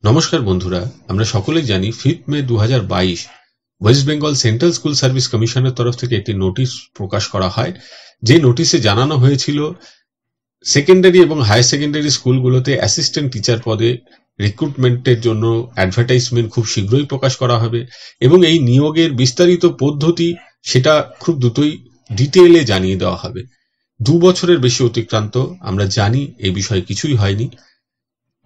নমস্কার বন্ধুরা, আমরা সকলেই জানি 5 মে 2022 West Bengal central school service কমিশনের তরফ থেকে একটি নোটিশ প্রকাশ করা হয়। যে নোটিশে জানানো হয়েছিল সেকেন্ডারি এবং হায়ার সেকেন্ডারি স্কুলগুলোতে অ্যাসিস্ট্যান্ট টিচার পদে রিক্রুটমেন্টের জন্য অ্যাডভার্টাইজমেন্ট খুব শীঘ্রই প্রকাশ করা হবে এবং এই নিয়োগের বিস্তারিত পদ্ধতি সেটা খুব দ্রুতই ডিটেইলে জানিয়ে দেওয়া হবে। 2 বছরের বেশি অতিক্রান্ত, আমরা জানি এই বিষয়ে কিছুই হয়নি।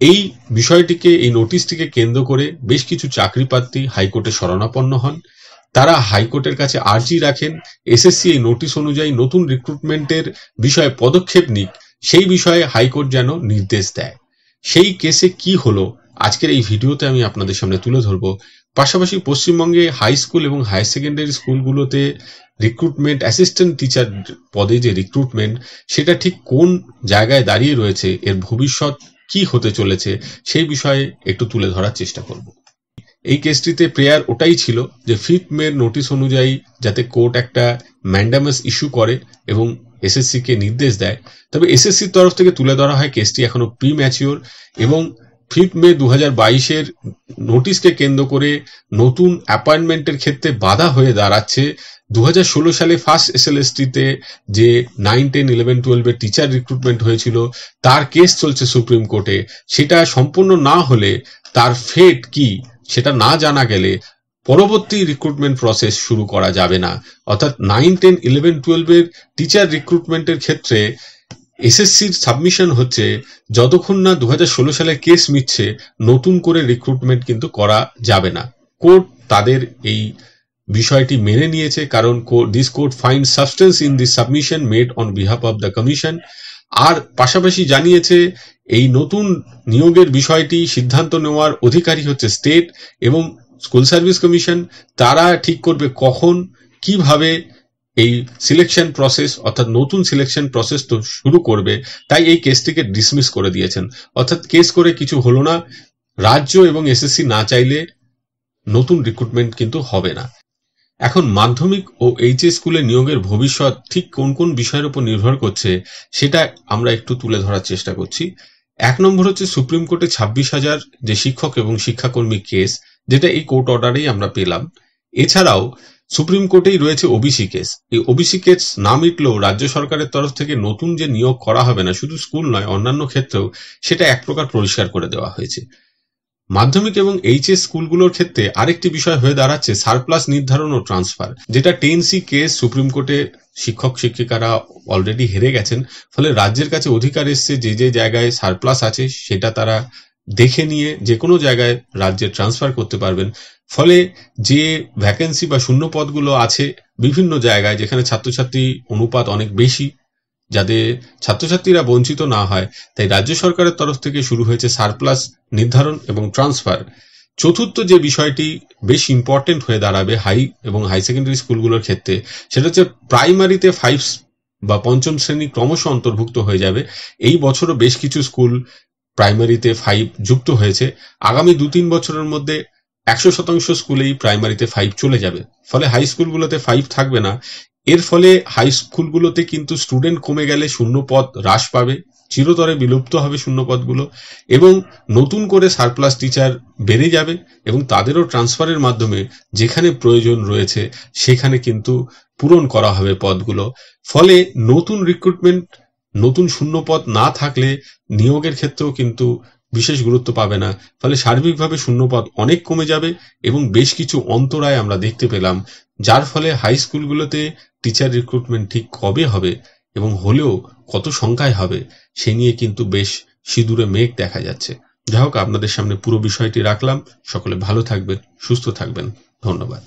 এই বিষয়টিকে, এই নোটিশটিকে কেন্দ্র করে বেশ কিছু চাকরি প্রার্থী হাইকোর্টে শরণাপন্ন হন। তারা হাইকোর্টের কাছে আর্জি রাখেন এসএসসি এই নোটিশ অনুযায়ী নতুন রিক্রুটমেন্টের বিষয়ে পদক্ষেপ নিক, সেই বিষয়ে হাইকোর্ট যেন নির্দেশ দেয়। সেই কেসে কি হলো আজকের এই ভিডিওতে আমি আপনাদের সামনে তুলে ধরব। পাশাপাশি পশ্চিমবঙ্গে হাই স্কুল এবং হায়ার সেকেন্ডারি স্কুলগুলোতে রিক্রুটমেন্ট, অ্যাসিস্ট্যান্ট টিচার পদে যে রিক্রুটমেন্ট, সেটা ঠিক কোন জায়গায় দাঁড়িয়ে রয়েছে, এর ভবিষ্যৎ কি হতে চলেছে সেই বিষয়ে একটু তুলে ধরার চেষ্টা করব। এই কেসটিতে প্রেয়ার ওটাই ছিল যে 5 মে নোটিশ অনুযায়ী যাতে কোর্ট একটা ম্যান্ডামাস ইস্যু করে এবং এসএসসি কে নির্দেশ দেয়। তবে এসএসসির তরফ থেকে তুলে ধরা হয় কেসটি এখনো প্রি ম্যাচিওর এবং 5 মে 2022 নোটিশকে কেন্দ্র করে নতুন অ্যাপয়েন্টমেন্টের ক্ষেত্রে বাধা হয়ে দাঁড়াচ্ছে 2016 সালে ফার্স্ট এসএলএসটিতে যে 9, 10, 11, 12 টিচার রিক্রুটমেন্ট হয়েছিল, তার কেস চলছে সুপ্রিম কোর্টে। সেটা সম্পূর্ণ না হলে, তার ফেট কি সেটা না জানা গেলে পরবর্তী রিক্রুটমেন্ট প্রসেস শুরু করা যাবে না। অর্থাৎ 9, 10, 11, 12 টিচার রিক্রুটমেন্টের ক্ষেত্রে এসএসসির সাবমিশন হচ্ছে যতক্ষণ না 2016 সালে কেস মিটছে, নতুন করে রিক্রুটমেন্ট কিন্তু করা যাবে না। কোর্ট তাদের এই বিষয়টি মেনে নিয়েছে, কারণ this court find substance in this submission made on behalf of the commission. আর পাশাপাশি জানিয়েছে এই নতুন নিয়োগের বিষয়টি সিদ্ধান্ত নেওয়ার অধিকারী হচ্ছে স্টেট এবং স্কুল সার্ভিস কমিশন। তারা ঠিক করবে কখন, কিভাবে এই সিলেকশন প্রসেস, অর্থাৎ নতুন সিলেকশন প্রসেস তো শুরু করবে। তাই এই কেসটিকে ডিসমিস করে দিয়েছেন। অর্থাৎ কেস করে কিছু হলো না, রাজ্য এবং এসএসসি না চাইলে নতুন রিক্রুটমেন্ট কিন্তু হবে না। এখন মাধ্যমিক ও এইচএস স্কুলে নিয়োগের ভবিষ্যৎ ঠিক কোন কোন বিষয়ের উপর নির্ভর করছে সেটা আমরা একটু তুলে ধরার চেষ্টা করছি। 1 নম্বর হচ্ছে সুপ্রিম কোর্টে 26,000 যে শিক্ষক এবং শিক্ষাকর্মী কেস, যেটা এই কোর্ট অর্ডারেই আমরা পেলাম। এছাড়াও সুপ্রিম কোর্টেই রয়েছে ওবিসি কেস। এই ওবিসি কেস না মিটলেও রাজ্য সরকারের তরফ থেকে নতুন যে নিয়োগ করা হবে না, শুধু স্কুল নয় অন্যান্য ক্ষেত্রেও, সেটা এক প্রকার পরিষ্কার করে দেওয়া হয়েছে। মাধ্যমিক এবং এইচএস স্কুলগুলোর ক্ষেত্রে আরেকটি বিষয় হয়ে দাঁড়াচ্ছে সারপ্লাস নির্ধারণ ও ট্রান্সফার, যেটা 10C কেস সুপ্রিম কোর্টে শিক্ষক শিক্ষিকারা অলরেডি হেরে গেছেন। ফলে রাজ্যের কাছে অধিকার এসছে যে যে জায়গায় সারপ্লাস আছে সেটা তারা দেখে নিয়ে যে কোনো জায়গায় রাজ্যে ট্রান্সফার করতে পারবেন। ফলে যে ভ্যাকেন্সি বা শূন্য পদগুলো আছে বিভিন্ন জায়গায়, যেখানে ছাত্রছাত্রী অনুপাত অনেক বেশি, যাতে ছাত্রছাত্রীরা বঞ্চিত না হয়, তাই রাজ্য সরকারের তরফ থেকে শুরু হয়েছে সারপ্লাস নির্ধারণ এবং ট্রান্সফার। চতুর্থ যে বিষয়টি বেশ ইম্পর্টেন্ট হয়ে দাঁড়াবে হাই এবং হাই সেকেন্ডারি স্কুলগুলোর ক্ষেত্রে, সেটা হচ্ছে প্রাইমারিতে 5 বা 5ম শ্রেণী ক্রমশ অন্তর্ভুক্ত হয়ে যাবে। এই বছরও বেশ কিছু স্কুল প্রাইমারিতে 5 যুক্ত হয়েছে। আগামী 2-3 বছরের মধ্যে 100% স্কুলেই প্রাইমারিতে 5 চলে যাবে। ফলে হাই স্কুলগুলোতে 5 থাকবে না। এর ফলে হাই স্কুলগুলোতে কিন্তু স্টুডেন্ট কমে গেলে শূন্যপদ হ্রাস পাবে, চিরতরে বিলুপ্ত হবে শূন্যপদগুলো এবং নতুন করে সারপ্লাস টিচার বেড়ে যাবে এবং তাদেরও ট্রান্সফারের মাধ্যমে যেখানে প্রয়োজন রয়েছে সেখানে কিন্তু পূরণ করা হবে পদগুলো। ফলে নতুন রিক্রুটমেন্ট, নতুন শূন্যপদ না থাকলে নিয়োগের ক্ষেত্রেও কিন্তু বিশেষ গুরুত্ব পাবে না। ফলে সার্বিকভাবে শূন্যপদ অনেক কমে যাবে এবং বেশ কিছু অন্তরায় আমরা দেখতে পেলাম, যার ফলে হাই স্কুলগুলোতে টিচার রিক্রুটমেন্ট ঠিক কবে হবে এবং হলেও কত সংখ্যায় হবে সে নিয়ে কিন্তু বেশ সিঁদুরে মেঘ দেখা যাচ্ছে। যাই হোক, আপনাদের সামনে পুরো বিষয়টি রাখলাম। সকলে ভালো থাকবেন, সুস্থ থাকবেন। ধন্যবাদ।